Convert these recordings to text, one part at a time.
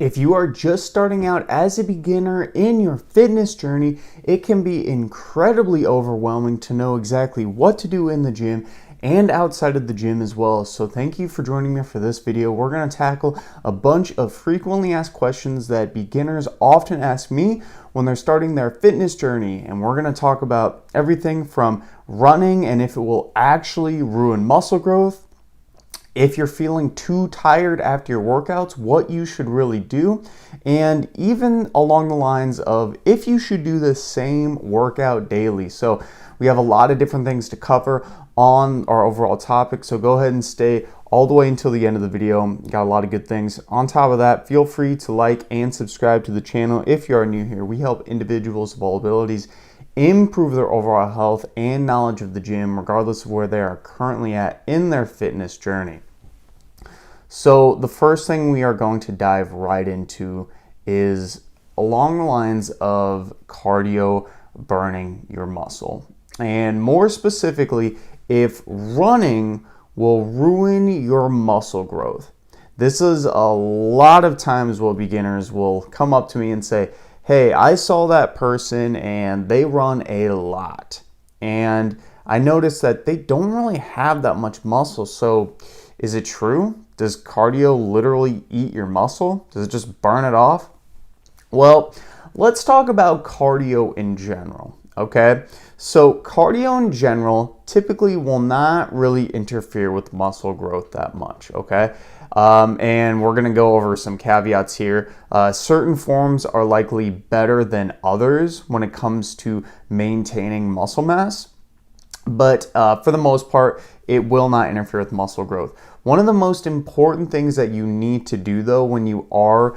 If you are just starting out as a beginner in your fitness journey, it can be incredibly overwhelming to know exactly what to do in the gym and outside of the gym as well. So thank you for joining me for this video. We're going to tackle a bunch of frequently asked questions that beginners often ask me when they're starting their fitness journey. And we're going to talk about everything from running and if it will actually ruin muscle growth, if you're feeling too tired after your workouts, what you should really do, and even along the lines of if you should do the same workout daily. So we have a lot of different things to cover on our overall topic, so go ahead and stay all the way until the end of the video. Got a lot of good things. On top of that, feel free to like and subscribe to the channel if you are new here. We help individuals of all abilities improve their overall health and knowledge of the gym, regardless of where they are currently at in their fitness journey. So the first thing we are going to dive right into is along the lines of cardio burning your muscle. And more specifically, if running will ruin your muscle growth. This is a lot of times what beginners will come up to me and say, hey, I saw that person and they run a lot. And I noticed that they don't really have that much muscle. So is it true? Does cardio literally eat your muscle? Does it just burn it off? Well, let's talk about cardio in general, okay? So cardio in general typically will not really interfere with muscle growth that much, okay? And we're gonna go over some caveats here. Certain forms are likely better than others when it comes to maintaining muscle mass, but for the most part, it will not interfere with muscle growth. One of the most important things that you need to do though when you are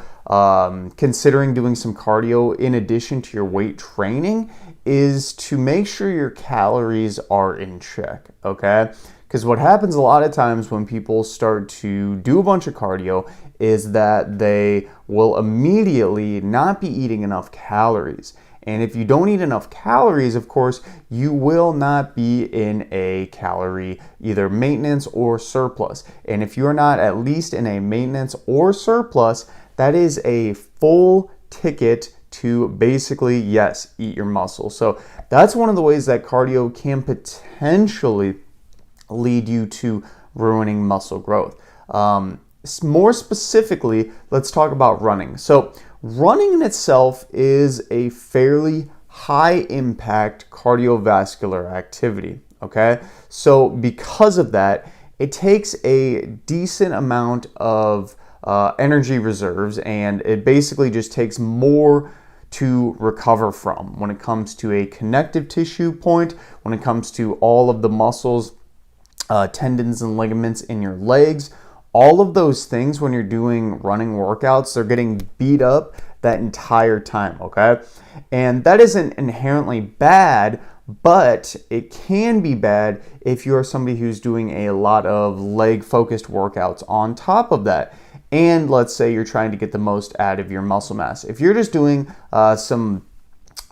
considering doing some cardio in addition to your weight training is to make sure your calories are in check, okay? Because what happens a lot of times when people start to do a bunch of cardio is that they will immediately not be eating enough calories. And if you don't eat enough calories, of course, you will not be in a calorie either maintenance or surplus. And if you're not at least in a maintenance or surplus, that is a full ticket to basically, yes, eat your muscle. So that's one of the ways that cardio can potentially lead you to ruining muscle growth. More specifically, let's talk about running. So running in itself is a fairly high impact cardiovascular activity, okay? So because of that, it takes a decent amount of energy reserves, and it basically just takes more to recover from when it comes to a connective tissue point, when it comes to all of the muscles, tendons and ligaments in your legs. All of those things when you're doing running workouts, they're getting beat up that entire time, okay? And that isn't inherently bad, but it can be bad if you're somebody who's doing a lot of leg-focused workouts on top of that. And let's say you're trying to get the most out of your muscle mass. If you're just doing some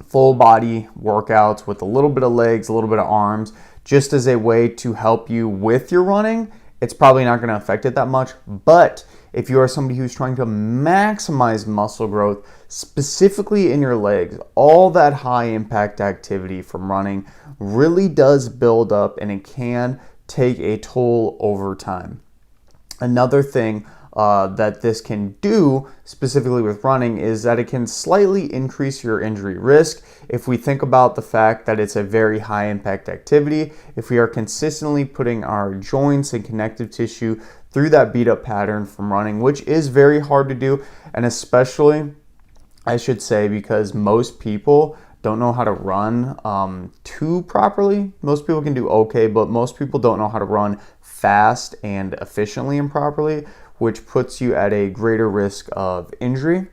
full body workouts with a little bit of legs, a little bit of arms, just as a way to help you with your running, it's probably not going to affect it that much. But if you are somebody who's trying to maximize muscle growth, specifically in your legs, all that high impact activity from running really does build up, and it can take a toll over time. Another thing that this can do specifically with running is that it can slightly increase your injury risk. If we think about the fact that it's a very high impact activity, if we are consistently putting our joints and connective tissue through that beat up pattern from running, which is very hard to do, and especially I should say because most people don't know how to run too properly. Most people can do okay, but most people don't know how to run fast and efficiently and properly, which puts you at a greater risk of injury.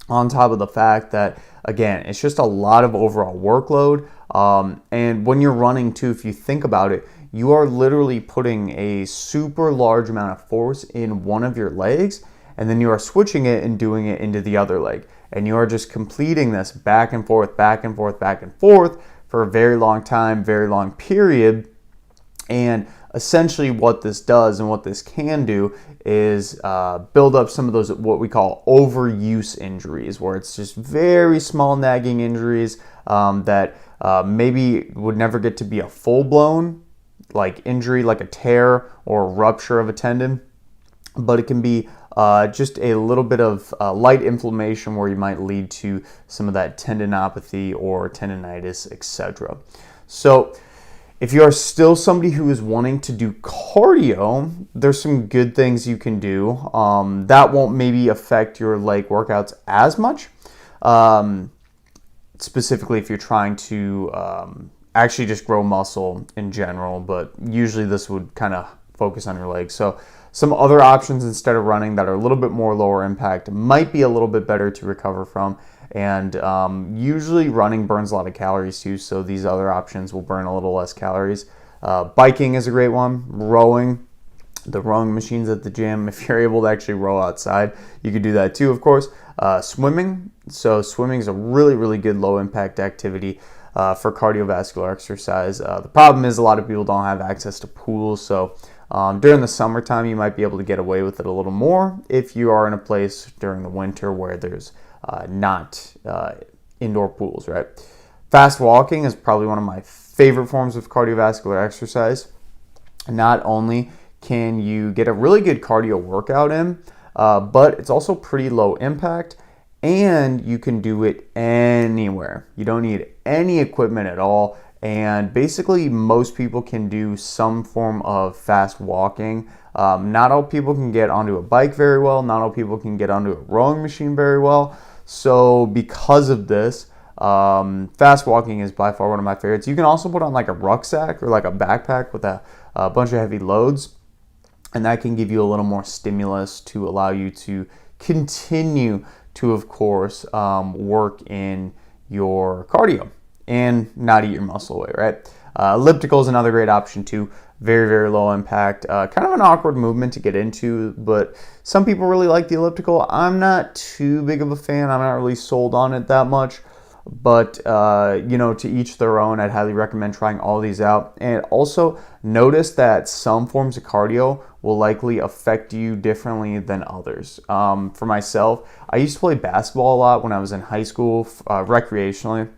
On top of the fact that, again, it's just a lot of overall workload. And when you're running too, if you think about it, you are literally putting a super large amount of force in one of your legs, and then you are switching it and doing it into the other leg. And you are just completing this back and forth, back and forth, back and forth for a very long time, very long period. And essentially what this does and what this can do is build up some of those what we call overuse injuries, where it's just very small nagging injuries that maybe would never get to be a full-blown like injury, like a tear or a rupture of a tendon, but it can be just a little bit of light inflammation where you might lead to some of that tendinopathy or tendonitis, etc. So if you are still somebody who is wanting to do cardio, there's some good things you can do that won't maybe affect your leg workouts as much, specifically if you're trying to actually just grow muscle in general, but usually this would kind of focus on your legs. So some other options instead of running that are a little bit more lower impact might be a little bit better to recover from. And usually running burns a lot of calories too, so these other options will burn a little less calories. Biking is a great one. Rowing, the rowing machines at the gym, if you're able to actually row outside, you could do that too, of course. Swimming, so swimming is a really, really good low impact activity for cardiovascular exercise. The problem is a lot of people don't have access to pools, so during the summertime you might be able to get away with it a little more if you are in a place during the winter where there's not indoor pools, right? Fast walking is probably one of my favorite forms of cardiovascular exercise. Not only can you get a really good cardio workout in, but it's also pretty low impact, and you can do it anywhere. You don't need any equipment at all, and basically most people can do some form of fast walking. Not all people can get onto a bike very well. Not all people can get onto a rowing machine very well. So because of this, fast walking is by far one of my favorites. You can also put on like a rucksack or like a backpack with a bunch of heavy loads, and that can give you a little more stimulus to allow you to continue to, of course, work in your cardio and not eat your muscle away, right? Elliptical is another great option too. Very, very low impact. Kind of an awkward movement to get into, but some people really like the elliptical. I'm not too big of a fan. I'm not really sold on it that much, but you know, to each their own. I'd highly recommend trying all these out. And also notice that some forms of cardio will likely affect you differently than others. For myself, I used to play basketball a lot when I was in high school, recreationally,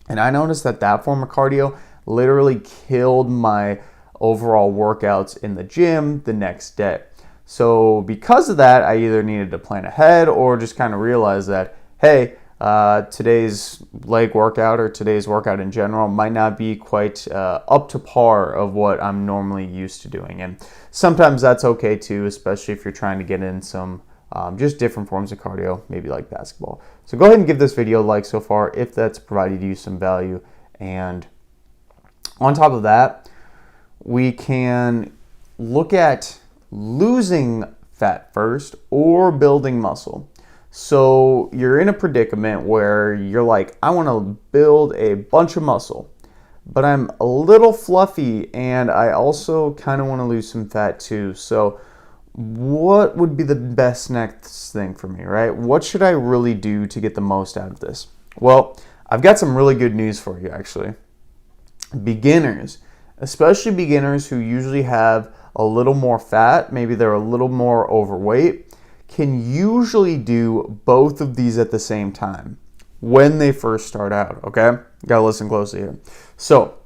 and I noticed that that form of cardio literally killed my overall workouts in the gym the next day. So because of that, I either needed to plan ahead or just kind of realize that, hey, today's leg workout or today's workout in general might not be quite up to par of what I'm normally used to doing. And sometimes that's okay too, especially if you're trying to get in some just different forms of cardio, maybe like basketball. So go ahead and give this video a like so far if that's provided you some value. And on top of that, we can look at losing fat first or building muscle. So you're in a predicament where you're like, I want to build a bunch of muscle, but I'm a little fluffy and I also kind of want to lose some fat too. So what would be the best next thing for me, right? What should I really do to get the most out of this? Well, I've got some really good news for you actually. Beginners, especially beginners who usually have a little more fat, maybe they're a little more overweight, can usually do both of these at the same time when they first start out, okay? You gotta listen closely here. So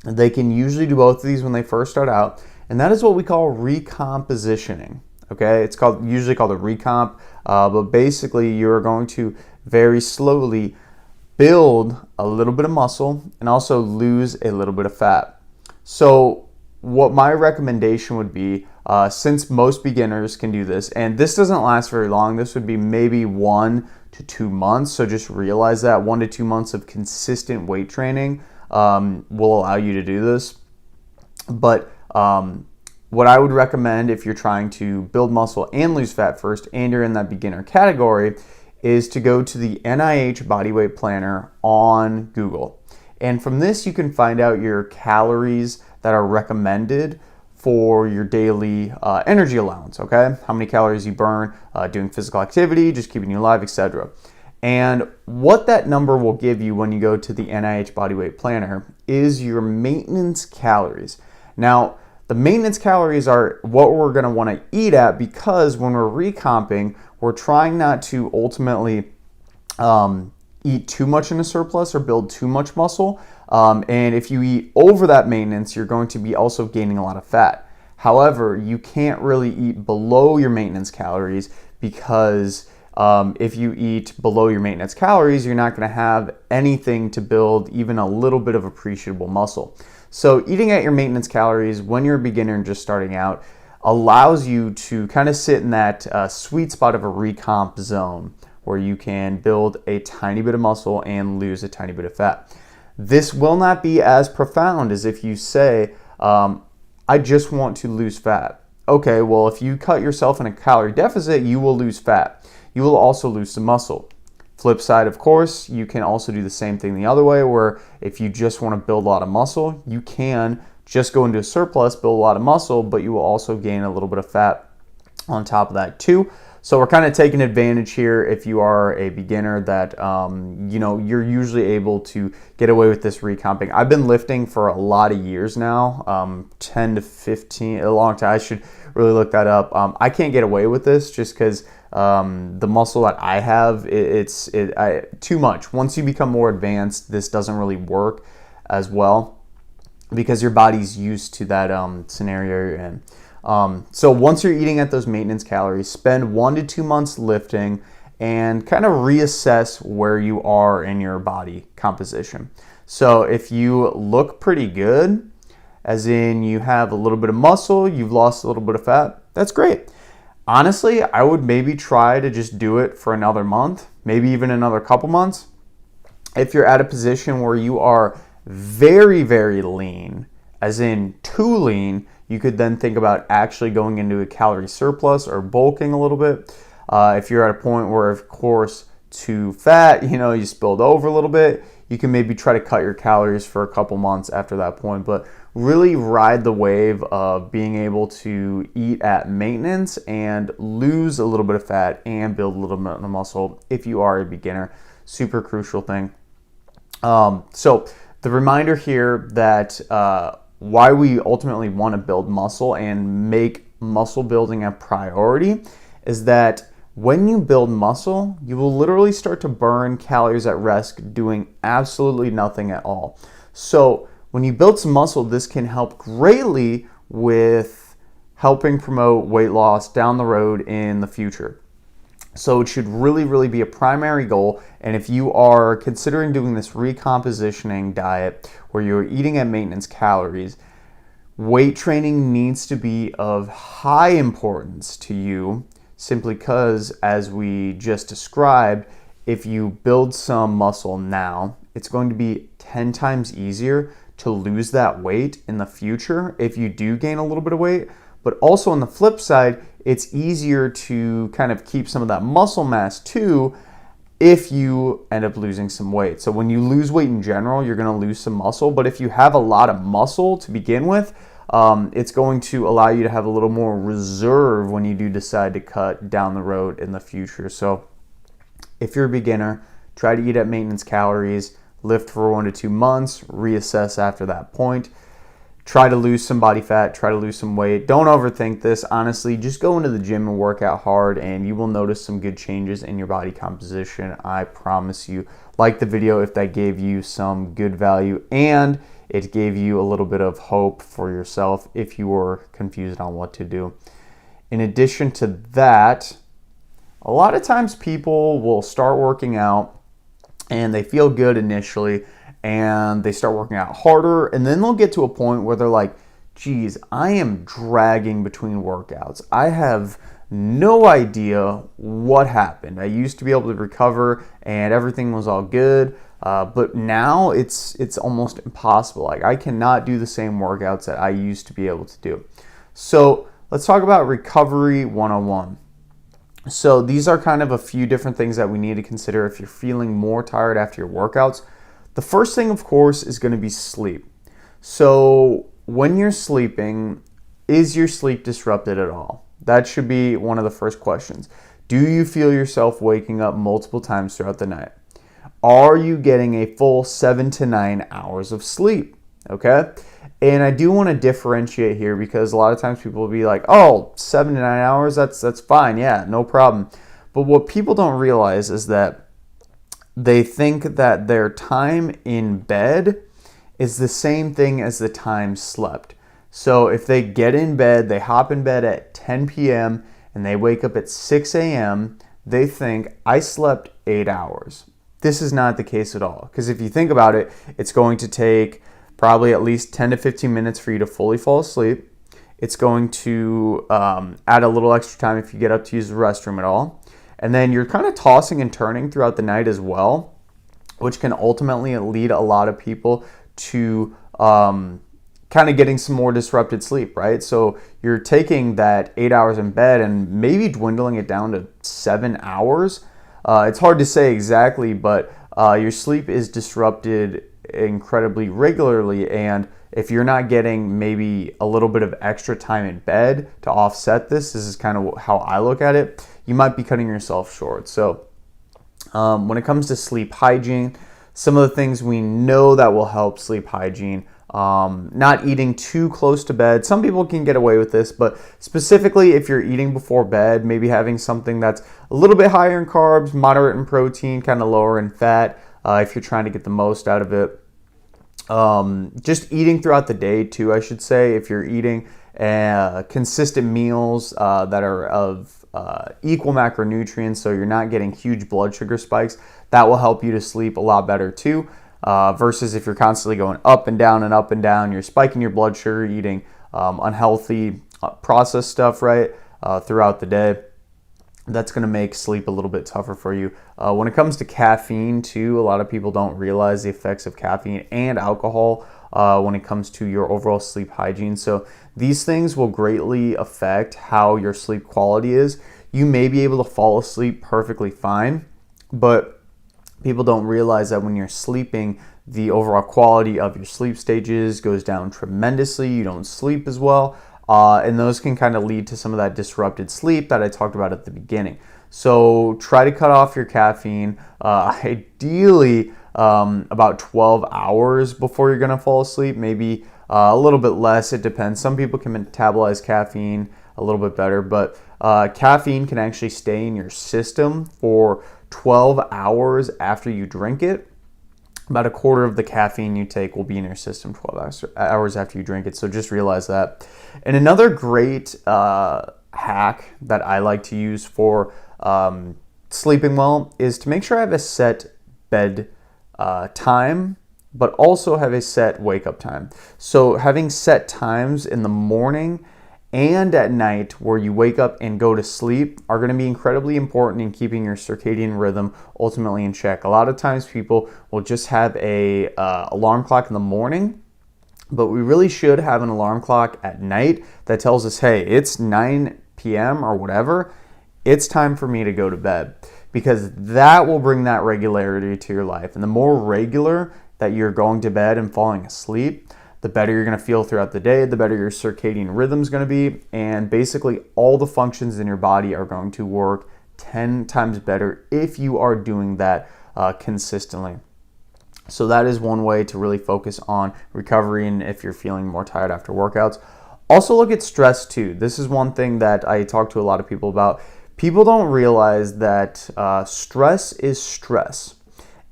they can usually do both of these when they first start out, and that is what we call recompositioning, okay? It's usually called a recomp, but basically you're going to very slowly build a little bit of muscle and also lose a little bit of fat. So what my recommendation would be, since most beginners can do this, and this doesn't last very long, this would be maybe 1 to 2 months. So just realize that 1 to 2 months of consistent weight training will allow you to do this. But what I would recommend if you're trying to build muscle and lose fat first, and you're in that beginner category, is to go to the NIH Bodyweight Planner on Google. And from this, you can find out your calories that are recommended for your daily energy allowance, okay? How many calories you burn doing physical activity, just keeping you alive, etc. And what that number will give you when you go to the NIH Bodyweight Planner is your maintenance calories. Now, The maintenance calories are what we're going to want to eat at, because when we're recomping, we're trying not to ultimately eat too much in a surplus or build too much muscle. And if you eat over that maintenance, you're going to be also gaining a lot of fat. However, you can't really eat below your maintenance calories, because if you eat below your maintenance calories, you're not going to have anything to build even a little bit of appreciable muscle. So eating at your maintenance calories when you're a beginner and just starting out allows you to kind of sit in that sweet spot of a recomp zone where you can build a tiny bit of muscle and lose a tiny bit of fat. This will not be as profound as if you say, I just want to lose fat. Okay, well, if you cut yourself in a calorie deficit, you will lose fat. You will also lose some muscle. Flip side, of course, you can also do the same thing the other way, where if you just want to build a lot of muscle, you can just go into a surplus, build a lot of muscle, but you will also gain a little bit of fat on top of that too. So we're kind of taking advantage here if you are a beginner that, you're usually able to get away with this recomping. I've been lifting for a lot of years now, 10 to 15, a long time. I should really look that up. I can't get away with this just because the muscle that I have, it's too much. Once you become more advanced, this doesn't really work as well because your body's used to that scenario you're in. So once you're eating at those maintenance calories, spend 1 to 2 months lifting and kind of reassess where you are in your body composition. So if you look pretty good, as in you have a little bit of muscle, you've lost a little bit of fat, that's great. Honestly, I would maybe try to just do it for another month, maybe even another couple months. If you're at a position where you are very, very lean, as in too lean, you could then think about actually going into a calorie surplus or bulking a little bit. If you're at a point where, of course, too fat, you spilled over a little bit, you can maybe try to cut your calories for a couple months after that point. But really ride the wave of being able to eat at maintenance and lose a little bit of fat and build a little bit of muscle if you are a beginner. Super crucial thing. So the reminder here that why we ultimately want to build muscle and make muscle building a priority is that when you build muscle, you will literally start to burn calories at rest doing absolutely nothing at all. So when you build some muscle, this can help greatly with helping promote weight loss down the road in the future. So it should really, really be a primary goal. And if you are considering doing this recompositioning diet where you're eating at maintenance calories, weight training needs to be of high importance to you, simply because, as we just described, if you build some muscle now, it's going to be 10 times easier to lose that weight in the future if you do gain a little bit of weight. But also on the flip side, it's easier to kind of keep some of that muscle mass too if you end up losing some weight. So when you lose weight in general, you're going to lose some muscle. But if you have a lot of muscle to begin with, it's going to allow you to have a little more reserve when you do decide to cut down the road in the future. So if you're a beginner, try to eat at maintenance calories, lift for 1 to 2 months, reassess after that point. Try to lose some body fat, try to lose some weight. Don't overthink this. Honestly, just go into the gym and work out hard and you will notice some good changes in your body composition. I promise you. Like the video if that gave you some good value and it gave you a little bit of hope for yourself if you were confused on what to do. In addition to that, a lot of times people will start working out and they feel good initially, and they start working out harder, and then they'll get to a point where they're like, geez, I am dragging between workouts. I have no idea what happened. I used to be able to recover and everything was all good, but now it's almost impossible. Like, I cannot do the same workouts that I used to be able to do. So let's talk about Recovery 101. So these are kind of a few different things that we need to consider if you're feeling more tired after your workouts. The first thing, of course, is going to be sleep. So when you're sleeping, is your sleep disrupted at all? That should be one of the first questions. Do you feel yourself waking up multiple times throughout the night? Are you getting a full 7 to 9 hours of sleep? Okay? And I do want to differentiate here because a lot of times people will be like, oh, 7 to 9 hours, that's fine. Yeah, no problem. But what people don't realize is that they think that their time in bed is the same thing as the time slept. So if they get in bed, they hop in bed at 10 p.m. and they wake up at 6 a.m., they think, I slept 8 hours. This is not the case at all. Because if you think about it, it's going to take probably at least 10 to 15 minutes for you to fully fall asleep. It's going to add a little extra time if you get up to use the restroom at all. And then you're kind of tossing and turning throughout the night as well, which can ultimately lead a lot of people to kind of getting some more disrupted sleep, right? So you're taking that 8 hours in bed and maybe dwindling it down to 7 hours. It's hard to say exactly, but your sleep is disrupted incredibly regularly, and if you're not getting maybe a little bit of extra time in bed to offset this is kind of how I look at it, you might be cutting yourself short. So when it comes to sleep hygiene, some of the things we know that will help sleep hygiene, not eating too close to bed. Some people can get away with this, but specifically if you're eating before bed, maybe having something that's a little bit higher in carbs, moderate in protein, kind of lower in fat, if you're trying to get the most out of it. Just eating throughout the day too, I should say. If you're eating consistent meals that are of equal macronutrients, so you're not getting huge blood sugar spikes, that will help you to sleep a lot better too. Versus if you're constantly going up and down and up and down, you're spiking your blood sugar, eating unhealthy processed stuff, right, throughout the day. That's going to make sleep a little bit tougher for you. When it comes to caffeine too, a lot of people don't realize the effects of caffeine and alcohol when it comes to your overall sleep hygiene. So these things will greatly affect how your sleep quality is. You may be able to fall asleep perfectly fine, but people don't realize that when you're sleeping, the overall quality of your sleep stages goes down tremendously. You don't sleep as well. And those can kind of lead to some of that disrupted sleep that I talked about at the beginning. So try to cut off your caffeine, ideally about 12 hours before you're going to fall asleep, maybe a little bit less. It depends. Some people can metabolize caffeine a little bit better, but caffeine can actually stay in your system for 12 hours after you drink it. About a quarter of the caffeine you take will be in your system 12 hours after you drink it. So just realize that. And another great hack that I like to use for sleeping well is to make sure I have a set bed time, but also have a set wake up time. So having set times in the morning and at night where you wake up and go to sleep are going to be incredibly important in keeping your circadian rhythm ultimately in check. A lot of times people will just have a alarm clock in the morning, but we really should have an alarm clock at night that tells us, hey, it's 9 p.m. or whatever, it's time for me to go to bed, because that will bring that regularity to your life. And the more regular that you're going to bed and falling asleep, the better you're going to feel throughout the day, the better your circadian rhythm is going to be, and basically all the functions in your body are going to work 10 times better if you are doing that consistently. So that is one way to really focus on recovery and if you're feeling more tired after workouts. Also look at stress too. This is one thing that I talk to a lot of people about. People don't realize that stress is stress,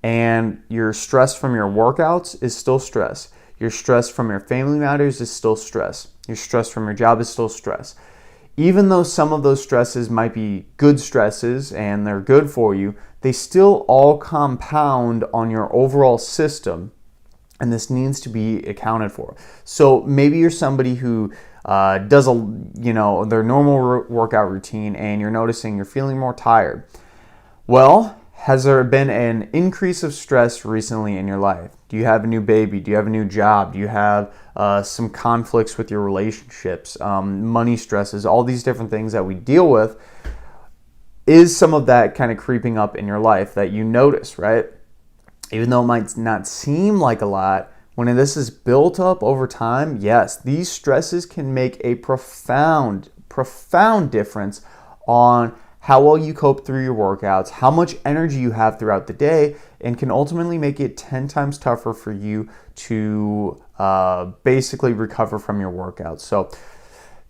and your stress from your workouts is still stress. Your stress from your family matters is still stress. Your stress from your job is still stress. Even though some of those stresses might be good stresses and they're good for you, they still all compound on your overall system, and this needs to be accounted for. So maybe you're somebody who does their normal workout routine and you're noticing you're feeling more tired. Well, has there been an increase of stress recently in your life? Do you have a new baby? Do you have a new job? Do you have some conflicts with your relationships, money stresses, all these different things that we deal with? Is some of that kind of creeping up in your life that you notice, right? Even though it might not seem like a lot, when this is built up over time, yes, these stresses can make a profound difference on how well you cope through your workouts, how much energy you have throughout the day, and can ultimately make it 10 times tougher for you to basically recover from your workouts. So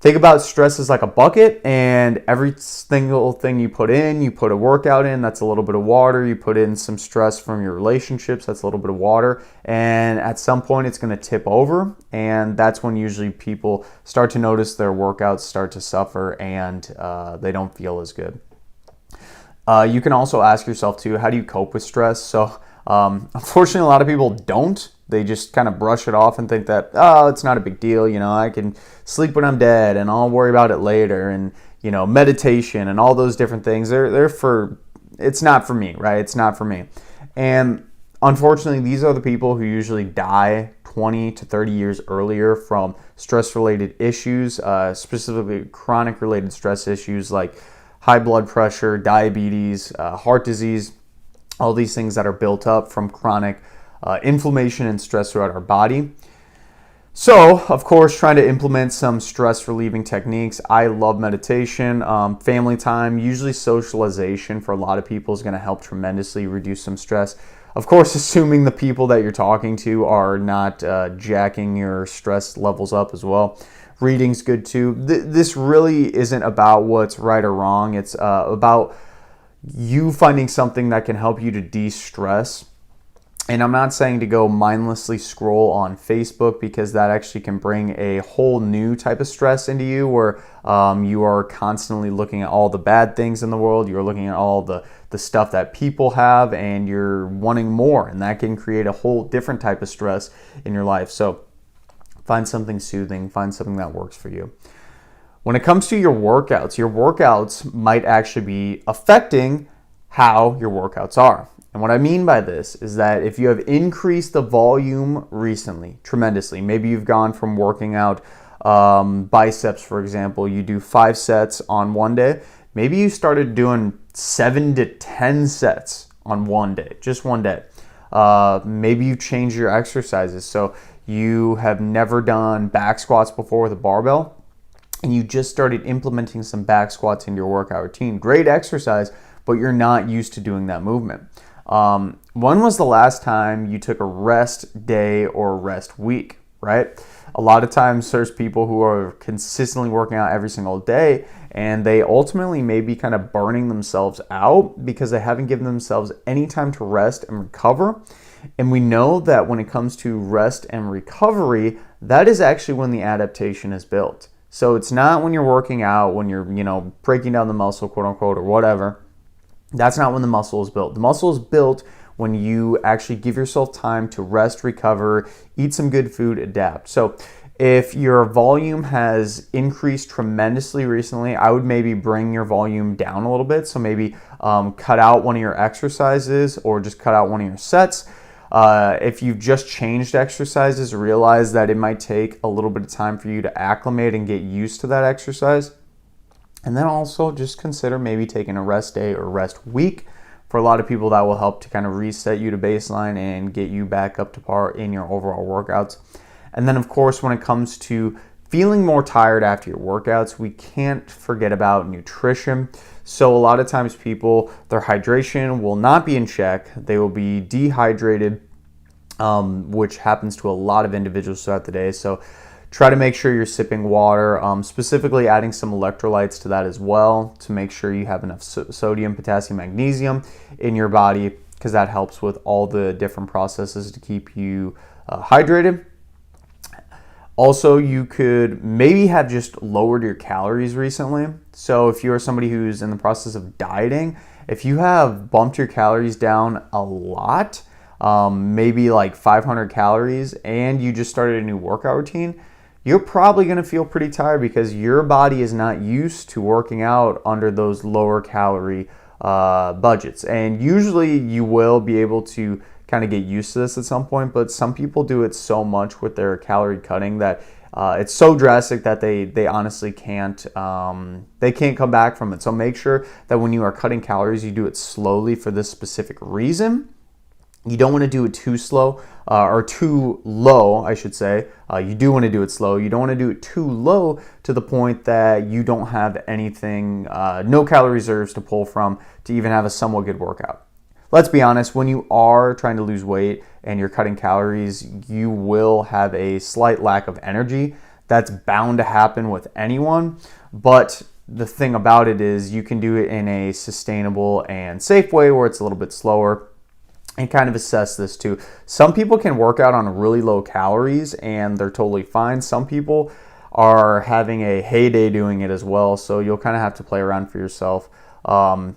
think about stress as like a bucket, and every single thing you put a workout in, that's a little bit of water. You put in some stress from your relationships, that's a little bit of water. And at some point it's going to tip over. And that's when usually people start to notice their workouts start to suffer and they don't feel as good. You can also ask yourself too, how do you cope with stress? So unfortunately, a lot of people don't. They just kind of brush it off and think that, oh, it's not a big deal. I can sleep when I'm dead and I'll worry about it later. And, meditation and all those different things, it's not for me, right? It's not for me. And unfortunately, these are the people who usually die 20 to 30 years earlier from stress-related issues, specifically chronic-related stress issues like high blood pressure, diabetes, heart disease, all these things that are built up from chronic inflammation and stress throughout our body. So, of course, trying to implement some stress relieving techniques. I love meditation, family time, usually socialization for a lot of people is going to help tremendously reduce some stress. Of course, assuming the people that you're talking to are not jacking your stress levels up as well. Reading's good too. This really isn't about what's right or wrong. It's about you finding something that can help you to de-stress. And I'm not saying to go mindlessly scroll on Facebook, because that actually can bring a whole new type of stress into you where you are constantly looking at all the bad things in the world. You're looking at all the stuff that people have and you're wanting more. And that can create a whole different type of stress in your life. So find something soothing, find something that works for you. When it comes to your workouts might actually be affecting how your workouts are. And what I mean by this is that if you have increased the volume recently tremendously, maybe you've gone from working out biceps, for example, you do 5 sets on one day. Maybe you started doing 7 to 10 sets on one day, just one day. Maybe you change your exercises. So you have never done back squats before with a barbell, and you just started implementing some back squats into your workout routine. Great exercise, but you're not used to doing that movement. When was the last time you took a rest day or a rest week, right? A lot of times there's people who are consistently working out every single day, and they ultimately may be kind of burning themselves out because they haven't given themselves any time to rest and recover. And we know that when it comes to rest and recovery, that is actually when the adaptation is built. So it's not when you're working out, when you're, breaking down the muscle, quote unquote, or whatever. That's not when the muscle is built. The muscle is built when you actually give yourself time to rest, recover, eat some good food, adapt. So if your volume has increased tremendously recently, I would maybe bring your volume down a little bit. So maybe cut out one of your exercises or just cut out one of your sets. If you've just changed exercises, realize that it might take a little bit of time for you to acclimate and get used to that exercise. And then also just consider maybe taking a rest day or rest week. For a lot of people, that will help to kind of reset you to baseline and get you back up to par in your overall workouts. And then, of course, when it comes to feeling more tired after your workouts, we can't forget about nutrition. So a lot of times people, their hydration will not be in check. They will be dehydrated, which happens to a lot of individuals throughout the day. So try to make sure you're sipping water, specifically adding some electrolytes to that as well to make sure you have enough sodium, potassium, magnesium in your body, because that helps with all the different processes to keep you hydrated. Also, you could maybe have just lowered your calories recently. So if you're somebody who's in the process of dieting, if you have bumped your calories down a lot, maybe like 500 calories, and you just started a new workout routine, you're probably going to feel pretty tired because your body is not used to working out under those lower calorie budgets. And usually you will be able to kind of get used to this at some point, but some people do it so much with their calorie cutting that it's so drastic that they honestly can't come back from it. So make sure that when you are cutting calories, you do it slowly for this specific reason. You don't want to do it too slow or too low, I should say. You do want to do it slow. You don't want to do it too low to the point that you don't have anything, no calorie reserves to pull from to even have a somewhat good workout. Let's be honest, when you are trying to lose weight and you're cutting calories, you will have a slight lack of energy. That's bound to happen with anyone, but the thing about it is you can do it in a sustainable and safe way where it's a little bit slower, and kind of assess this too. Some people can work out on really low calories and they're totally fine. Some people are having a heyday doing it as well, so you'll kind of have to play around for yourself on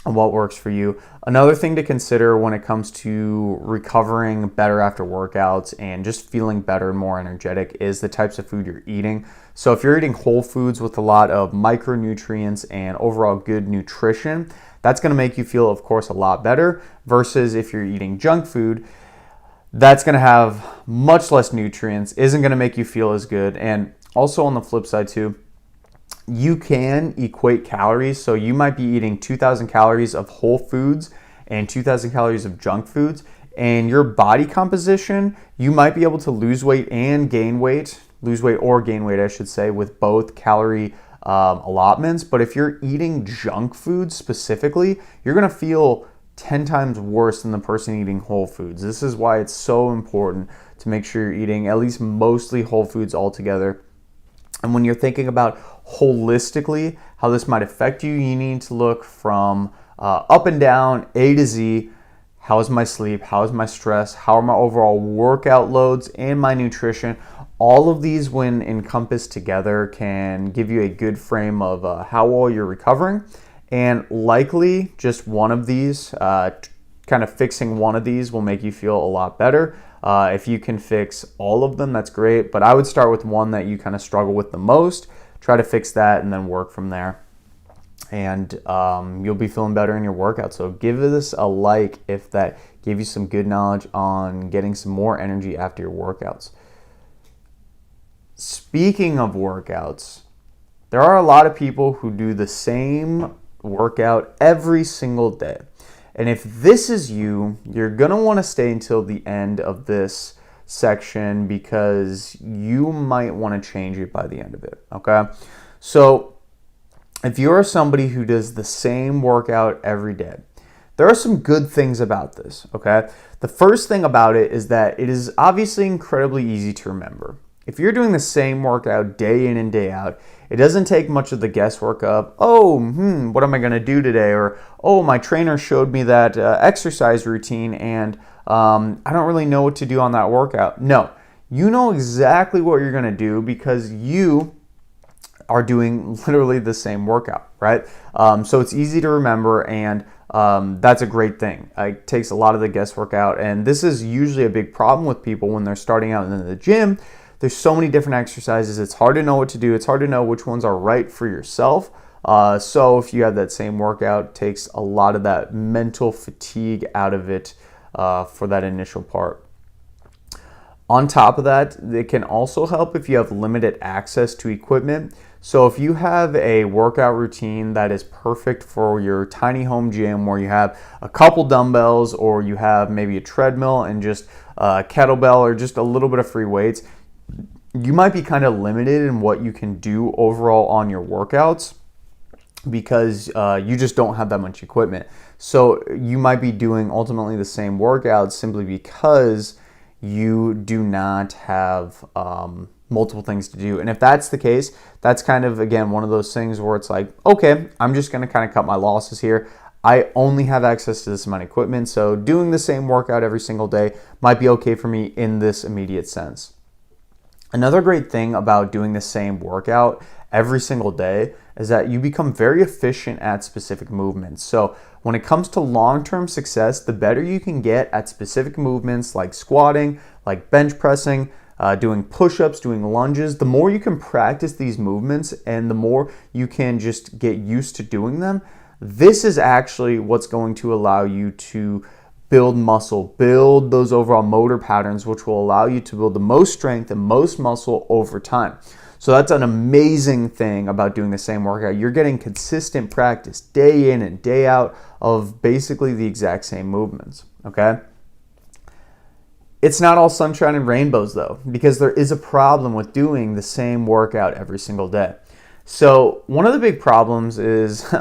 what works for you. Another thing to consider when it comes to recovering better after workouts and just feeling better and more energetic is the types of food you're eating. So if you're eating whole foods with a lot of micronutrients and overall good nutrition, that's going to make you feel, of course, a lot better versus if you're eating junk food, that's going to have much less nutrients, isn't going to make you feel as good. And also on the flip side too, you can equate calories. So you might be eating 2,000 calories of whole foods and 2,000 calories of junk foods, and your body composition, you might be able to lose weight and gain weight, I should say, with both calorie allotments. But if you're eating junk food specifically, you're going to feel 10 times worse than the person eating whole foods. This is why it's so important to make sure you're eating at least mostly whole foods altogether. And when you're thinking about holistically how this might affect you, you need to look from up and down, A to Z. How is my sleep? How is my stress? How are my overall workout loads and my nutrition? All of these, when encompassed together, can give you a good frame of how well you're recovering. And likely just one of these, kind of fixing one of these will make you feel a lot better. If you can fix all of them, that's great. But I would start with one that you kind of struggle with the most, try to fix that, and then work from there. And you'll be feeling better in your workout. So give this a like if that gave you some good knowledge on getting some more energy after your workouts. Speaking of workouts, there are a lot of people who do the same workout every single day. And if this is you, you're going to want to stay until the end of this section because you might want to change it by the end of it, okay? So if you're somebody who does the same workout every day, there are some good things about this, okay? The first thing about it is that it is obviously incredibly easy to remember. If you're doing the same workout day in and day out, it doesn't take much of the guesswork of, what am I going to do today? Or, my trainer showed me that exercise routine and I don't really know what to do on that workout. No, you know exactly what you're going to do because you are doing literally the same workout, right? So it's easy to remember, and that's a great thing. It takes a lot of the guesswork out, and this is usually a big problem with people when they're starting out in the gym. There's so many different exercises. It's hard to know what to do. It's hard to know which ones are right for yourself. So if you have that same workout, it takes a lot of that mental fatigue out of it for that initial part. On top of that, it can also help if you have limited access to equipment. So if you have a workout routine that is perfect for your tiny home gym where you have a couple dumbbells or you have maybe a treadmill and just a kettlebell or just a little bit of free weights, you might be kind of limited in what you can do overall on your workouts because you just don't have that much equipment. So you might be doing ultimately the same workouts simply because you do not have multiple things to do. And if that's the case, that's kind of, again, one of those things where it's like, okay, I'm just going to kind of cut my losses here. I only have access to this amount of equipment, so doing the same workout every single day might be okay for me in this immediate sense. Another great thing about doing the same workout every single day is that you become very efficient at specific movements. So when it comes to long-term success, the better you can get at specific movements like squatting, like bench pressing, doing push-ups, doing lunges, the more you can practice these movements and the more you can just get used to doing them, this is actually what's going to allow you to build muscle, build those overall motor patterns, which will allow you to build the most strength and most muscle over time. So that's an amazing thing about doing the same workout. You're getting consistent practice day in and day out of basically the exact same movements, okay? It's not all sunshine and rainbows though, because there is a problem with doing the same workout every single day. So one of the big problems is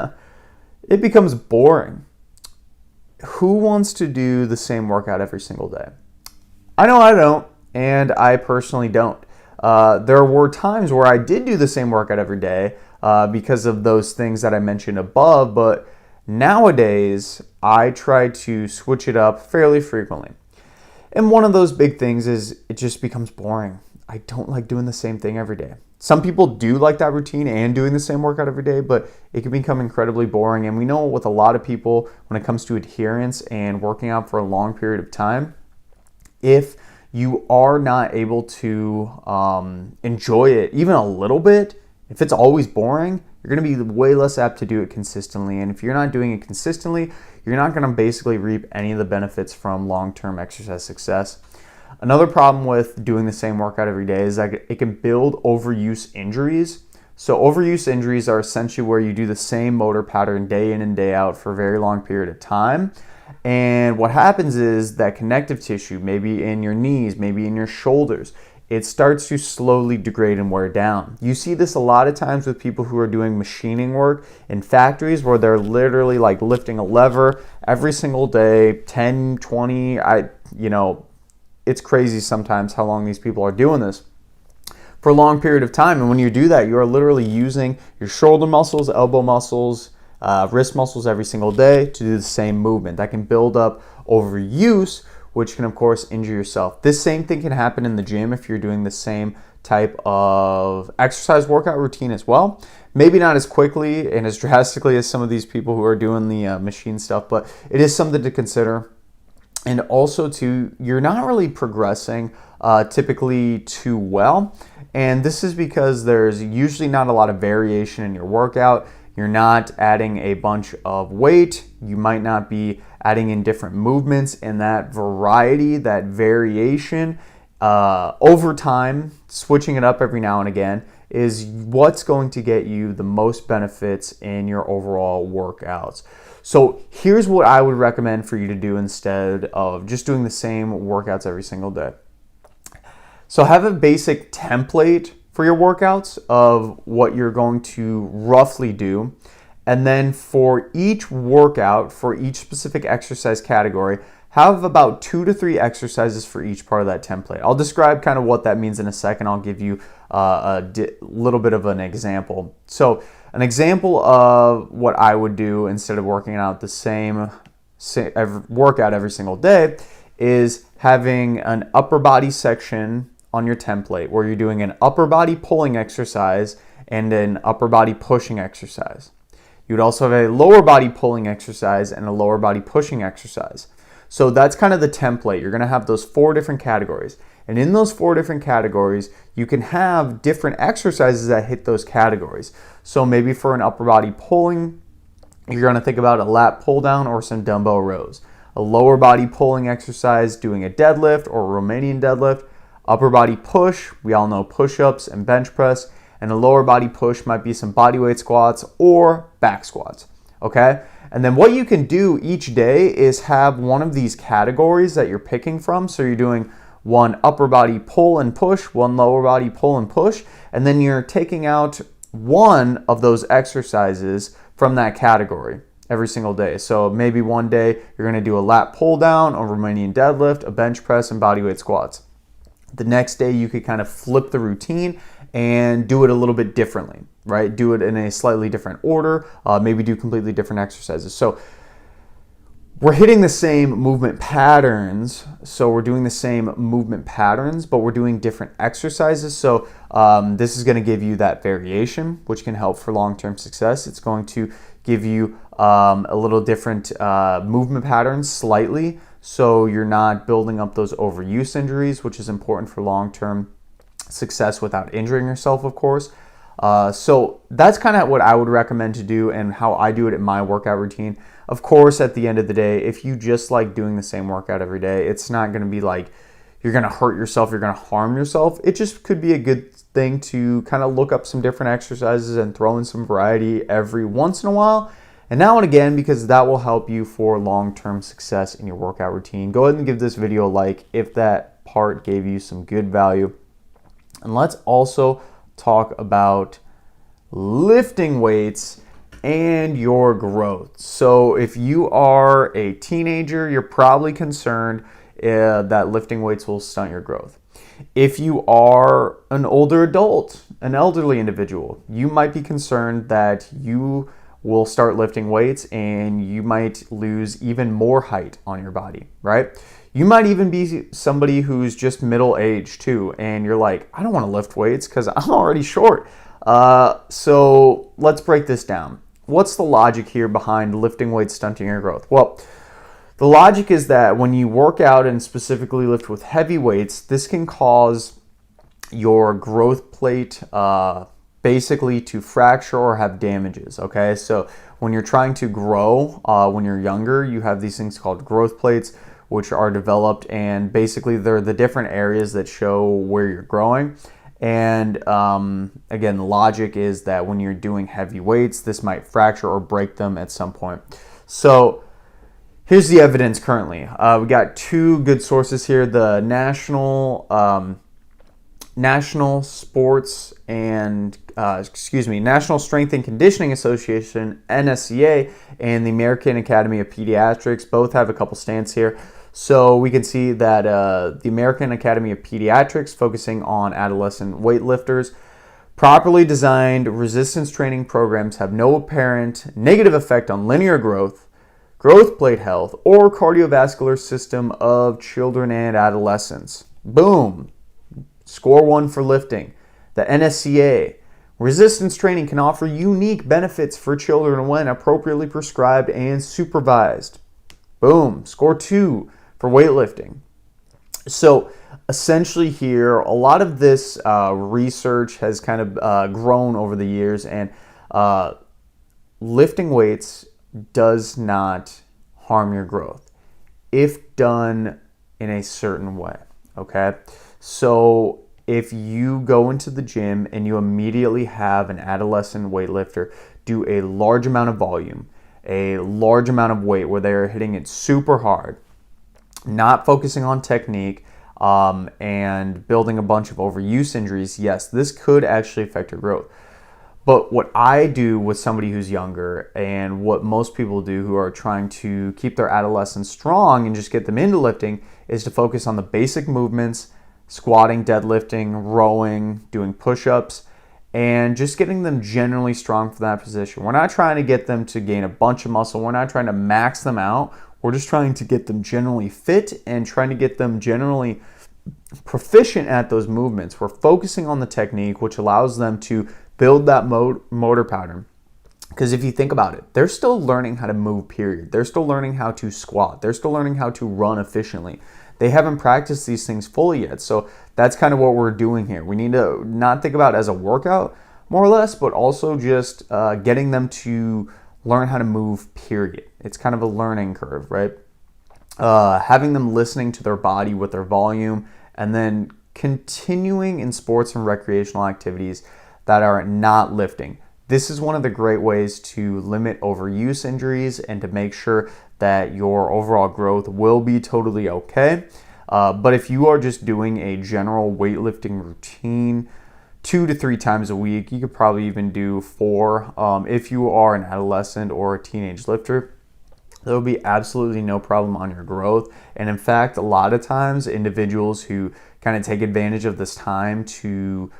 it becomes boring. Who wants to do the same workout every single day? I know I don't, and I personally don't. There were times where I did do the same workout every day because of those things that I mentioned above, but nowadays I try to switch it up fairly frequently. And one of those big things is it just becomes boring. I don't like doing the same thing every day. Some people do like that routine and doing the same workout every day, but it can become incredibly boring. And we know with a lot of people, when it comes to adherence and working out for a long period of time, if you are not able to enjoy it even a little bit, if it's always boring, you're going to be way less apt to do it consistently. And if you're not doing it consistently, you're not going to basically reap any of the benefits from long-term exercise success. Another problem with doing the same workout every day is that it can build overuse injuries. So overuse injuries are essentially where you do the same motor pattern day in and day out for a very long period of time. And what happens is that connective tissue, maybe in your knees, maybe in your shoulders, it starts to slowly degrade and wear down. You see this a lot of times with people who are doing machining work in factories where they're literally like lifting a lever every single day, 10, 20, it's crazy sometimes how long these people are doing this for a long period of time. And when you do that, you are literally using your shoulder muscles, elbow muscles, wrist muscles every single day to do the same movement. That can build up overuse, which can of course injure yourself. This same thing can happen in the gym if you're doing the same type of exercise workout routine as well. Maybe not as quickly and as drastically as some of these people who are doing the machine stuff, but it is something to consider. And also too, you're not really progressing typically too well. And this is because there's usually not a lot of variation in your workout. You're not adding a bunch of weight. You might not be adding in different movements, and that variety, that variation over time, switching it up every now and again is what's going to get you the most benefits in your overall workouts. So here's what I would recommend for you to do instead of just doing the same workouts every single day. So have a basic template for your workouts of what you're going to roughly do. And then for each workout, for each specific exercise category, have about 2 to 3 exercises for each part of that template. I'll describe kind of what that means in a second. I'll give you a little bit of an example. So an example of what I would do instead of working out the same workout every single day is having an upper body section on your template where you're doing an upper body pulling exercise and an upper body pushing exercise. You would also have a lower body pulling exercise and a lower body pushing exercise. So that's kind of the template. You're going to have those 4 different categories. And in those 4 different categories, you can have different exercises that hit those categories. So maybe for an upper body pulling, you're going to think about a lat pull down or some dumbbell rows. A lower body pulling exercise, doing a deadlift or a Romanian deadlift. Upper body push, we all know push-ups and bench press. And a lower body push might be some bodyweight squats or back squats, okay? And then what you can do each day is have one of these categories that you're picking from. So you're doing one upper body pull and push, one lower body pull and push, and then you're taking out one of those exercises from that category every single day. So maybe one day you're gonna do a lat pull down, a Romanian deadlift, a bench press, and bodyweight squats. The next day you could kind of flip the routine and do it a little bit differently, right? Do it in a slightly different order, maybe do completely different exercises. So we're hitting the same movement patterns. So we're doing the same movement patterns, but we're doing different exercises. So this is going to give you that variation, which can help for long-term success. It's going to give you a little different movement patterns slightly. So you're not building up those overuse injuries, which is important for long-term success without injuring yourself, of course. So that's kind of what I would recommend to do and how I do it in my workout routine. Of course, at the end of the day, if you just like doing the same workout every day, it's not going to be like you're going to hurt yourself, you're going to harm yourself. It just could be a good thing to kind of look up some different exercises and throw in some variety every once in a while. and now and again, because that will help you for long-term success in your workout routine. Go ahead and give this video a like if that part gave you some good value. And let's also talk about lifting weights and your growth. So if you are a teenager, you're probably concerned that lifting weights will stunt your growth. If you are an older adult, an elderly individual, you might be concerned that you will start lifting weights and you might lose even more height on your body, right? You might even be somebody who's just middle-aged too, and you're like, I don't want to lift weights because I'm already short. So let's break this down. What's the logic here behind lifting weights stunting your growth? Well, the logic is that when you work out and specifically lift with heavy weights, this can cause your growth plate basically to fracture or have damages, okay? So when you're trying to grow, when you're younger, you have these things called growth plates, which are developed, and basically they're the different areas that show where you're growing. And again, the logic is that when you're doing heavy weights, this might fracture or break them at some point. So here's the evidence currently. We got two good sources here: the National Strength and Conditioning Association (NSCA) and the American Academy of Pediatrics. Both have a couple stance here. So we can see that the American Academy of Pediatrics, focusing on adolescent weightlifters, properly designed resistance training programs have no apparent negative effect on linear growth, growth plate health, or cardiovascular system of children and adolescents. Boom. Score 1 for lifting. The NSCA. Resistance training can offer unique benefits for children when appropriately prescribed and supervised. Boom. Score 2 for weightlifting. So essentially here, a lot of this research has kind of grown over the years, and lifting weights does not harm your growth if done in a certain way, okay? So if you go into the gym and you immediately have an adolescent weightlifter do a large amount of volume, a large amount of weight where they're hitting it super hard, not focusing on technique, and building a bunch of overuse injuries, yes, this could actually affect your growth. But what I do with somebody who's younger, and what most people do who are trying to keep their adolescents strong and just get them into lifting, is to focus on the basic movements: squatting, deadlifting, rowing, doing push-ups, and just getting them generally strong for that position. We're not trying to get them to gain a bunch of muscle. We're not trying to max them out. We're just trying to get them generally fit and trying to get them generally proficient at those movements. We're focusing on the technique, which allows them to build that motor pattern. Because if you think about it, they're still learning how to move, period. They're still learning how to squat. They're still learning how to run efficiently. They haven't practiced these things fully yet. So that's kind of what we're doing here. We need to not think about it as a workout, more or less, but also just getting them to learn how to move, period. It's kind of a learning curve, right? Having them listening to their body with their volume, and then continuing in sports and recreational activities that are not lifting. This is one of the great ways to limit overuse injuries and to make sure that your overall growth will be totally okay. But if you are just doing a general weightlifting routine 2 to 3 times a week, you could probably even do 4. If you are an adolescent or a teenage lifter, there will be absolutely no problem on your growth. And in fact, a lot of times individuals who kind of take advantage of this time to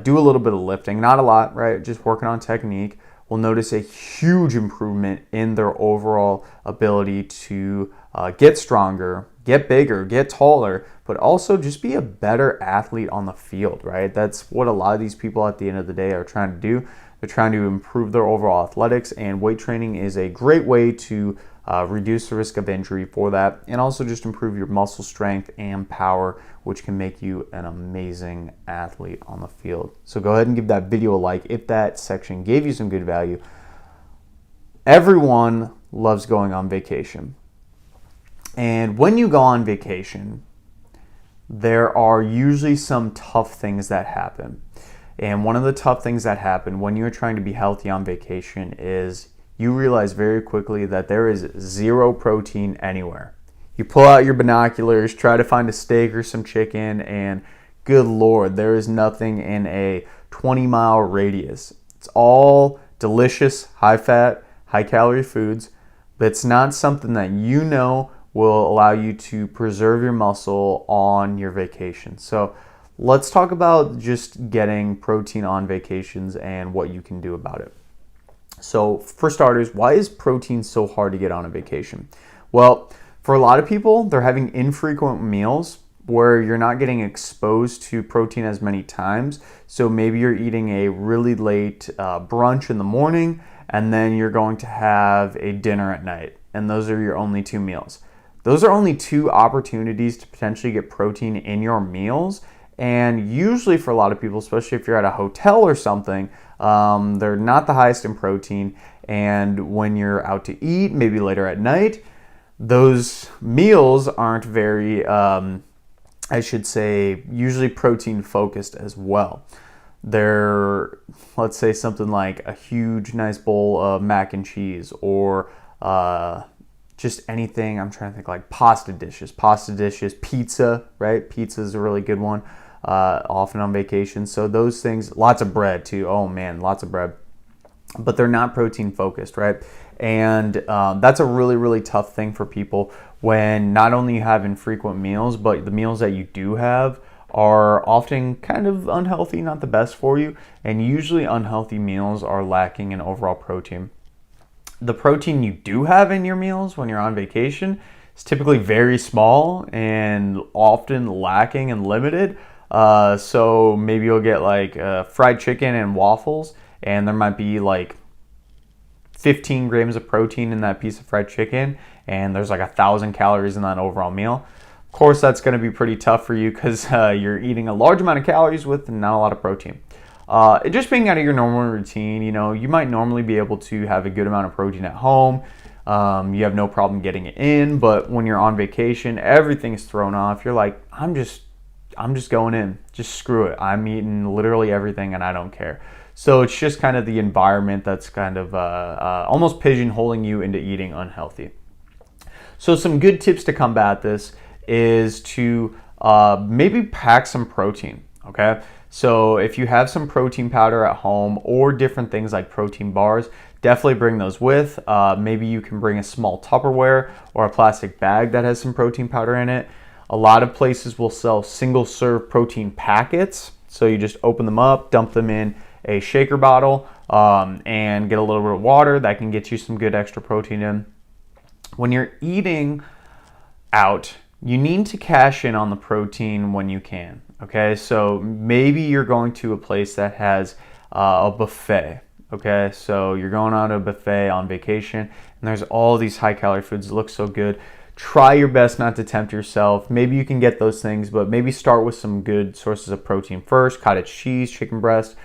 do a little bit of lifting, not a lot, right? Just working on technique, will notice a huge improvement in their overall ability to get stronger, get bigger, get taller, but also just be a better athlete on the field, right? That's what a lot of these people at the end of the day are trying to do. They're trying to improve their overall athletics, and weight training is a great way to reduce the risk of injury for that, and also just improve your muscle strength and power, which can make you an amazing athlete on the field. So go ahead and give that video a like if that section gave you some good value. Everyone loves going on vacation. And when you go on vacation, there are usually some tough things that happen. And one of the tough things that happen when you're trying to be healthy on vacation is you realize very quickly that there is zero protein anywhere. You pull out your binoculars, try to find a steak or some chicken, and good Lord, there is nothing in a 20-mile radius. It's all delicious, high-fat, high-calorie foods, but it's not something that you know will allow you to preserve your muscle on your vacation. So let's talk about just getting protein on vacations and what you can do about it. So for starters, why is protein so hard to get on a vacation? Well, for a lot of people, they're having infrequent meals where you're not getting exposed to protein as many times. So maybe you're eating a really late brunch in the morning, and then you're going to have a dinner at night, and those are your only 2 meals. Those are only 2 opportunities to potentially get protein in your meals. And usually for a lot of people, especially if you're at a hotel or something, they're not the highest in protein. And when you're out to eat, maybe later at night, those meals aren't very, I should say, usually protein focused as well. They're, let's say, something like a huge, nice bowl of mac and cheese, or just anything. I'm trying to think, like pasta dishes, pizza, right? Pizza is a really good one, often on vacation. So those things, lots of bread too. Oh man, lots of bread. But they're not protein focused, right? And that's a really, really tough thing for people when not only you have infrequent meals, but the meals that you do have are often kind of unhealthy, not the best for you. And usually unhealthy meals are lacking in overall protein. The protein you do have in your meals when you're on vacation is typically very small and often lacking and limited. So maybe you'll get like fried chicken and waffles, and there might be like 15 grams of protein in that piece of fried chicken, and there's like 1,000 calories in that overall meal. Of course, that's going to be pretty tough for you because you're eating a large amount of calories with not a lot of protein. Just being out of your normal routine, you might normally be able to have a good amount of protein at home. You have no problem getting it in, but when you're on vacation, everything's thrown off. You're like, I'm just going in. Just screw it. I'm eating literally everything and I don't care. So it's just kind of the environment that's kind of almost pigeonholing you into eating unhealthy. So some good tips to combat this is to maybe pack some protein, okay? So if you have some protein powder at home or different things like protein bars, definitely bring those with. Maybe you can bring a small Tupperware or a plastic bag that has some protein powder in it. A lot of places will sell single-serve protein packets. So you just open them up, dump them in a shaker bottle, and get a little bit of water. That can get you some good extra protein in. When you're eating out, you need to cash in on the protein when you can. Okay, so maybe you're going to a place that has a buffet. Okay, so you're going on a buffet on vacation, and there's all these high-calorie foods that look so good. Try your best not to tempt yourself. Maybe you can get those things, but maybe start with some good sources of protein first. Cottage cheese, chicken breast,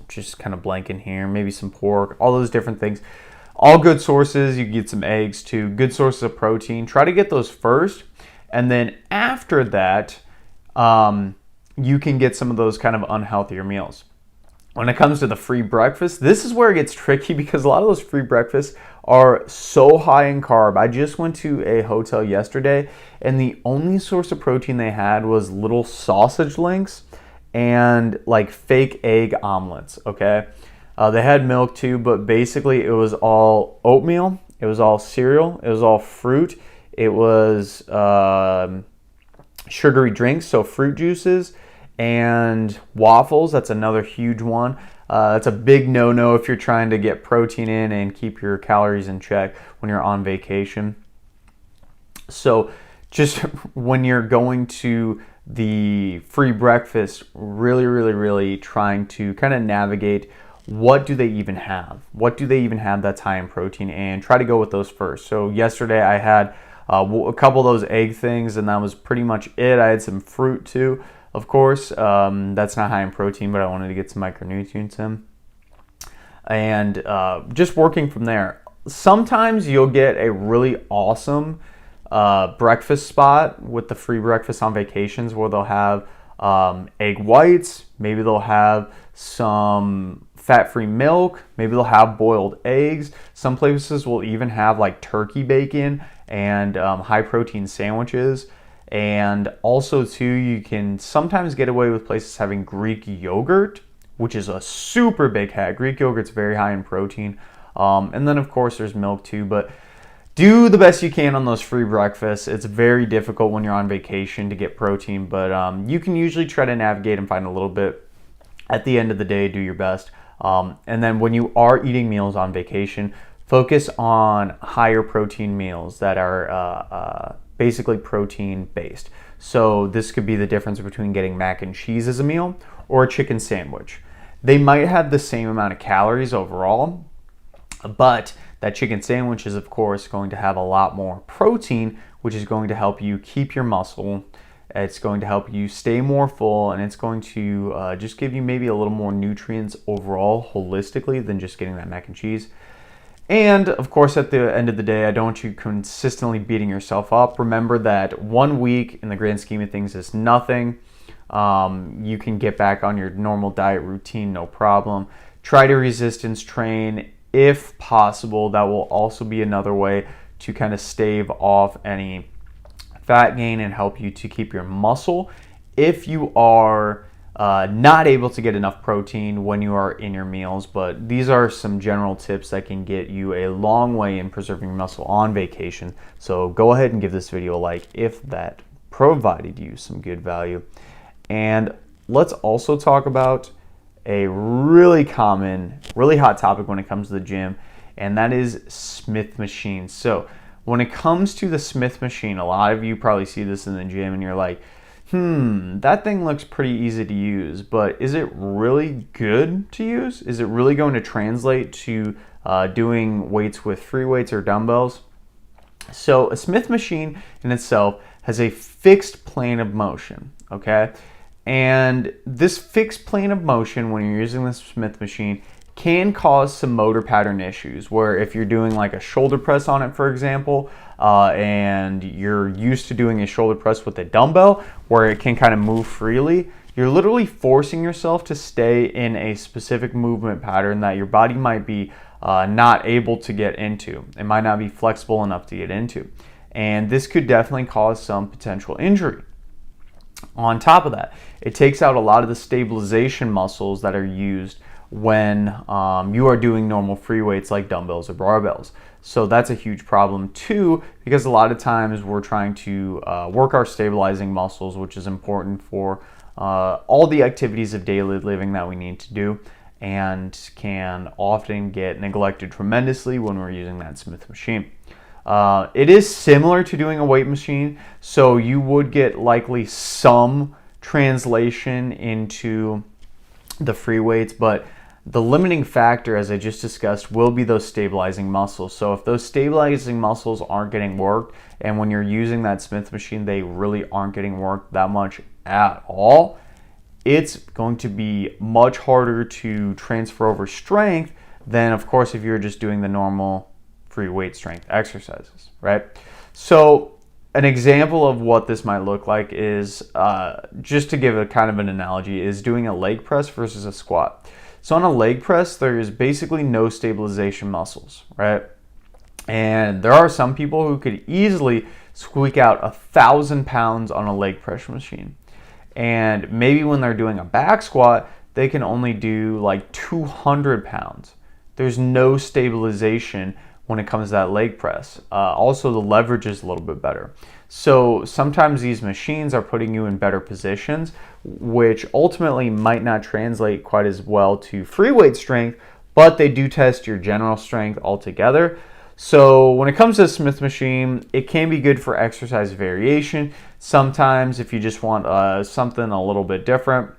just kind of blanking here. Maybe some pork, all those different things. All good sources. You can get some eggs too. Good sources of protein. Try to get those first. And then after that, you can get some of those kind of unhealthier meals. When it comes to the free breakfast, this is where it gets tricky because a lot of those free breakfasts are so high in carb. I just went to a hotel yesterday, and the only source of protein they had was little sausage links and like fake egg omelets, okay? They had milk too, but basically it was all oatmeal, it was all cereal, it was all fruit, it was sugary drinks, so fruit juices, and waffles. That's another huge one. That's a big no-no if you're trying to get protein in and keep your calories in check when you're on vacation. So just when you're going to the free breakfast, really trying to kind of navigate what do they even have? What do they even have that's high in protein, and try to go with those first. So yesterday I had a couple of those egg things, and that was pretty much it. I had some fruit too, of course. That's not high in protein, but I wanted to get some micronutrients in. And just working from there. Sometimes you'll get a really awesome breakfast spot with the free breakfast on vacations where they'll have egg whites, maybe they'll have some fat-free milk, maybe they'll have boiled eggs. Some places will even have like turkey bacon and high protein sandwiches. And also too, you can sometimes get away with places having Greek yogurt, which is a super big hack. Greek yogurt's very high in protein. And then of course there's milk too, but do the best you can on those free breakfasts. It's very difficult when you're on vacation to get protein, but you can usually try to navigate and find a little bit. At the end of the day, do your best. And then when you are eating meals on vacation, focus on higher protein meals that are basically protein based. So this could be the difference between getting mac and cheese as a meal or a chicken sandwich. They might have the same amount of calories overall, but that chicken sandwich is of course going to have a lot more protein, which is going to help you keep your muscle. It's going to help you stay more full, and it's going to just give you maybe a little more nutrients overall holistically than just getting that mac and cheese. And of course, at the end of the day, I don't want you consistently beating yourself up. Remember that 1 week in the grand scheme of things is nothing. You can get back on your normal diet routine, no problem. Try to resistance train if possible. That will also be another way to kind of stave off any fat gain and help you to keep your muscle if you are not able to get enough protein when you are in your meals. But these are some general tips that can get you a long way in preserving muscle on vacation. So go ahead and give this video a like if that provided you some good value. And let's also talk about a really common, really hot topic when it comes to the gym, and that is Smith machines. So when it comes to the Smith machine, a lot of you probably see this in the gym and you're like, that thing looks pretty easy to use, but is it really good to use? Is it really going to translate to doing weights with free weights or dumbbells? So a Smith machine in itself has a fixed plane of motion, okay? And this fixed plane of motion, when you're using the Smith machine, can cause some motor pattern issues, where if you're doing like a shoulder press on it, for example, and you're used to doing a shoulder press with a dumbbell where it can kind of move freely, you're literally forcing yourself to stay in a specific movement pattern that your body might be not able to get into. It might not be flexible enough to get into. And this could definitely cause some potential injury. On top of that, it takes out a lot of the stabilization muscles that are used when you are doing normal free weights like dumbbells or barbells. So that's a huge problem too, because a lot of times we're trying to work our stabilizing muscles, which is important for all the activities of daily living that we need to do, and can often get neglected tremendously when we're using that Smith machine. It is similar to doing a weight machine, so you would get likely some translation into the free weights, but the limiting factor, as I just discussed, will be those stabilizing muscles. So if those stabilizing muscles aren't getting worked, and when you're using that Smith machine, they really aren't getting worked that much at all, it's going to be much harder to transfer over strength than, of course, if you're just doing the normal free weight strength exercises, right? So an example of what this might look like is, just to give a kind of an analogy, is doing a leg press versus a squat. So on a leg press, there is basically no stabilization muscles, right? And there are some people who could easily squeak out 1,000 pounds on a leg press machine. And maybe when they're doing a back squat, they can only do like 200 pounds. There's no stabilization when it comes to that leg press. Also, the leverage is a little bit better. So sometimes these machines are putting you in better positions, which ultimately might not translate quite as well to free weight strength, but they do test your general strength altogether. So when it comes to the Smith machine, it can be good for exercise variation. Sometimes if you just want something a little bit different,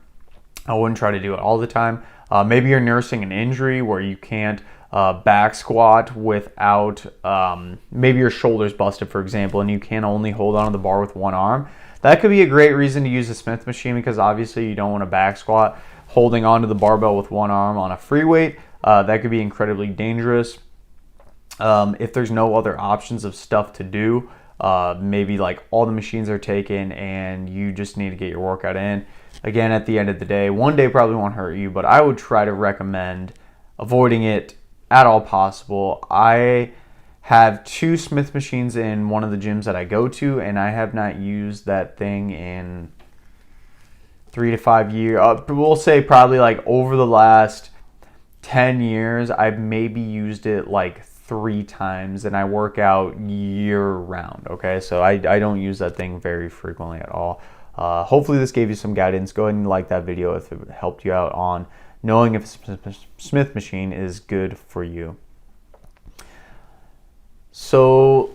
I wouldn't try to do it all the time. Maybe you're nursing an injury where you can't back squat without, maybe your shoulder's busted, for example, and you can only hold onto the bar with one arm. That could be a great reason to use the Smith machine, because obviously you don't want to back squat holding onto the barbell with one arm on a free weight. That could be incredibly dangerous. If there's no other options of stuff to do, maybe like all the machines are taken and you just need to get your workout in, again, at the end of the day, one day probably won't hurt you, but I would try to recommend avoiding it at all possible. I have 2 Smith machines in one of the gyms that I go to, and I have not used that thing in 3 to 5 years. We'll say probably like over the last 10 years, I've maybe used it like 3 times, and I work out year round. Okay, so I don't use that thing very frequently at all. Hopefully this gave you some guidance. Go ahead and like that video if it helped you out on knowing if a Smith machine is good for you. So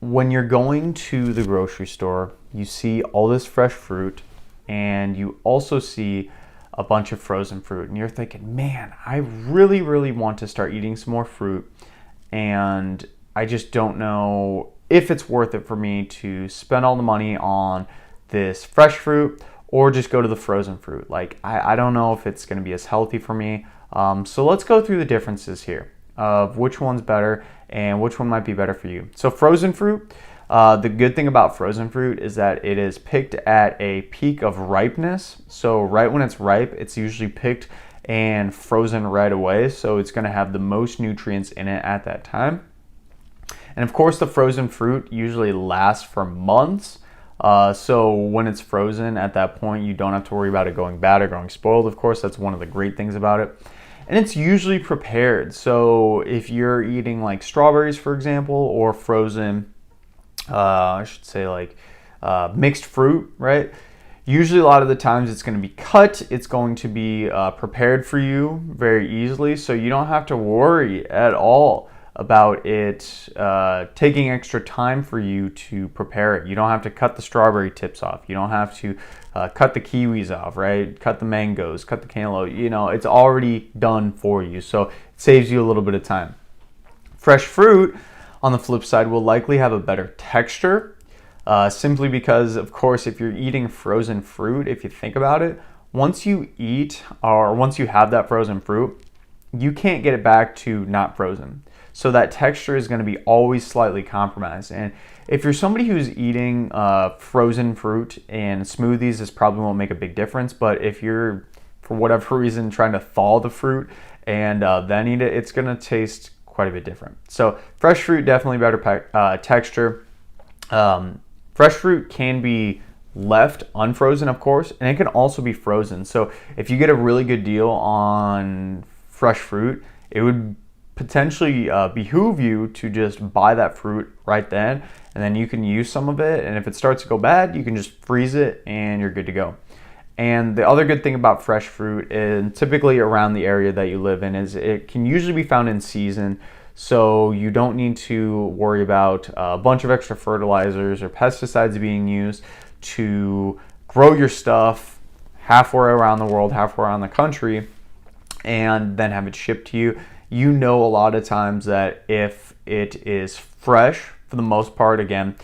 when you're going to the grocery store, you see all this fresh fruit, and you also see a bunch of frozen fruit, and you're thinking, man, I really, really want to start eating some more fruit, and I just don't know if it's worth it for me to spend all the money on this fresh fruit or just go to the frozen fruit. Like, I don't know if it's going to be as healthy for me. So let's go through the differences here of which one's better and which one might be better for you. So frozen fruit, the good thing about frozen fruit is that it is picked at a peak of ripeness. So right when it's ripe, it's usually picked and frozen right away. So it's going to have the most nutrients in it at that time. And of course, the frozen fruit usually lasts for months. So when it's frozen at that point, you don't have to worry about it going bad or going spoiled. Of course, that's one of the great things about it. And it's usually prepared. So if you're eating like strawberries, for example, or frozen, I should say like mixed fruit, right? Usually a lot of the times it's going to be cut. It's going to be prepared for you very easily. So you don't have to worry at all about it taking extra time for you to prepare it. You don't have to cut the strawberry tips off. You don't have to cut the kiwis off, right? Cut the mangoes, cut the cantaloupe. You know, it's already done for you. So it saves you a little bit of time. Fresh fruit, on the flip side, will likely have a better texture, simply because, of course, if you're eating frozen fruit, if you think about it, once you eat or once you have that frozen fruit, you can't get it back to not frozen. So that texture is going to be always slightly compromised. And if you're somebody who's eating frozen fruit and smoothies, this probably won't make a big difference. But if you're, for whatever reason, trying to thaw the fruit and then eat it, it's going to taste quite a bit different. So fresh fruit, definitely better texture. Fresh fruit can be left unfrozen, of course, and it can also be frozen. So if you get a really good deal on fresh fruit, it would potentially behoove you to just buy that fruit right then, and then you can use some of it, and if it starts to go bad, you can just freeze it and you're good to go. And the other good thing about fresh fruit, and typically around the area that you live in, is it can usually be found in season, so you don't need to worry about a bunch of extra fertilizers or pesticides being used to grow your stuff halfway around the world, halfway around the country, and then have it shipped to you. You know, a lot of times that if it is fresh, for the most part, again,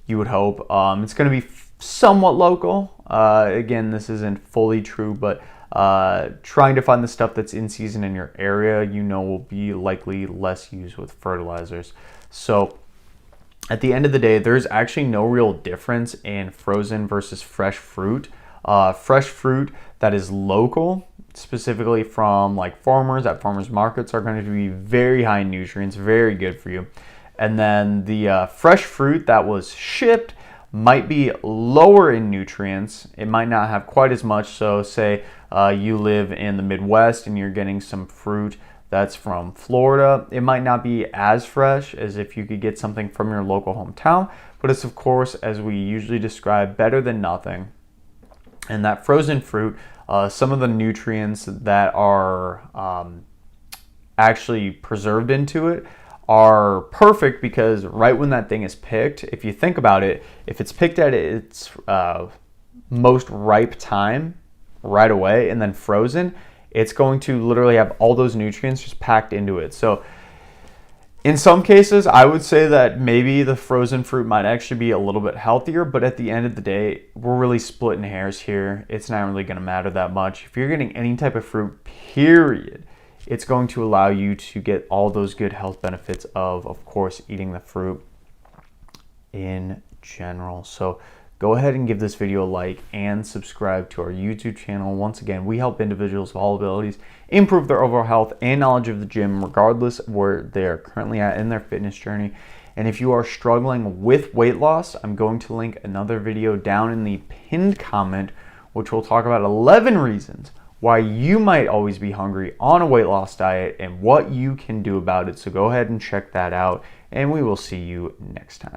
you would hope it's going to be somewhat local. Again, this isn't fully true, but trying to find the stuff that's in season in your area, you know, will be likely less used with fertilizers. So at the end of the day, there's actually no real difference in frozen versus fresh fruit. Fresh fruit that is local, specifically from like farmers at farmers markets, are going to be very high in nutrients, very good for you. And then the fresh fruit that was shipped might be lower in nutrients. It might not have quite as much. So say you live in the Midwest and you're getting some fruit that's from Florida, it might not be as fresh as if you could get something from your local hometown, but it's, of course, as we usually describe, better than nothing. And that frozen fruit, some of the nutrients that are actually preserved into it are perfect, because right when that thing is picked, if you think about it, if it's picked at its most ripe time right away and then frozen, it's going to literally have all those nutrients just packed into it. So in some cases, I would say that maybe the frozen fruit might actually be a little bit healthier, but at the end of the day, we're really splitting hairs here. It's not really going to matter that much. If you're getting any type of fruit, period, it's going to allow you to get all those good health benefits of course, eating the fruit in general. So go ahead and give this video a like and subscribe to our YouTube channel. Once again, we help individuals of all abilities improve their overall health and knowledge of the gym, regardless of where they're currently at in their fitness journey. And if you are struggling with weight loss, I'm going to link another video down in the pinned comment, which will talk about 11 reasons why you might always be hungry on a weight loss diet and what you can do about it. So go ahead and check that out, and we will see you next time.